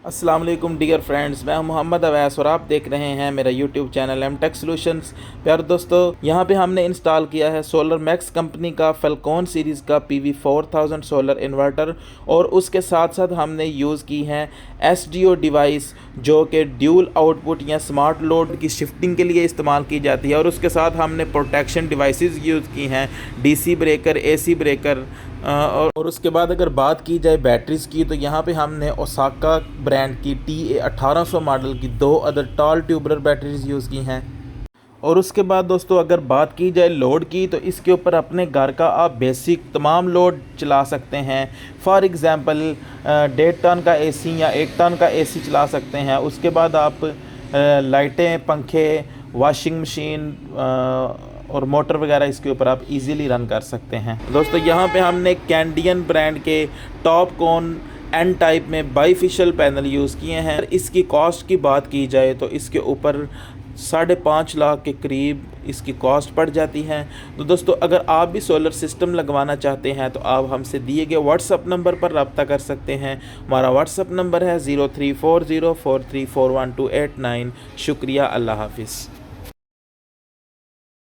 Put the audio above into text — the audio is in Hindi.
अस्सलाम वालेकुम डियर फ्रेंड्स, मैं हूं मोहम्मद अवैस और आप देख रहे हैं मेरा YouTube channel M tech solutions. प्यारे दोस्तों, यहां पे हमने इंस्टॉल किया है सोलर मैक्स कंपनी का फेल्कॉन सीरीज़ का PV4000 सोलर इन्वर्टर और उसके साथ साथ हमने यूज़ की हैं SDO डिवाइस जो कि ड्यूल आउटपुट या स्मार्ट लोड की शिफ्टिंग के लिए इस्तेमाल की जाती है। और उसके साथ हमने प्रोटेक्शन डिवाइसेस यूज़ की हैं, DC ब्रेकर, AC ब्रेकर। और उसके बाद अगर बात की जाए बैटरीज़ की, तो यहाँ पे हमने ओसाका ब्रांड की TA1800 मॉडल की 2 other tall tubular batteries use की हैं। और उसके बाद दोस्तों अगर बात की जाए लोड की, तो इसके ऊपर अपने घर का आप बेसिक तमाम लोड चला सकते हैं। फॉर एग्ज़ाम्पल 1.5 टन का AC या 1 टन का AC चला सकते हैं। उसके बाद आप लाइटें, पंखे, वॉशिंग मशीन और मोटर वगैरह इसके ऊपर आप इजीली रन कर सकते हैं। दोस्तों यहाँ पे हमने कैंडियन ब्रांड के टॉप कॉन N टाइप में बाईफिशियल पैनल यूज़ किए हैं। इसकी कॉस्ट की बात की जाए तो इसके ऊपर 5.5 लाख के करीब इसकी कॉस्ट पड़ जाती है। तो दोस्तों अगर आप भी सोलर सिस्टम लगवाना चाहते हैं तो आप हमसे दिए गए व्हाट्सअप नंबर पर रब्ता कर सकते हैं। हमारा व्हाट्सअप नंबर है 0340434128 शुक्रिया, अल्लाह हाफिज़।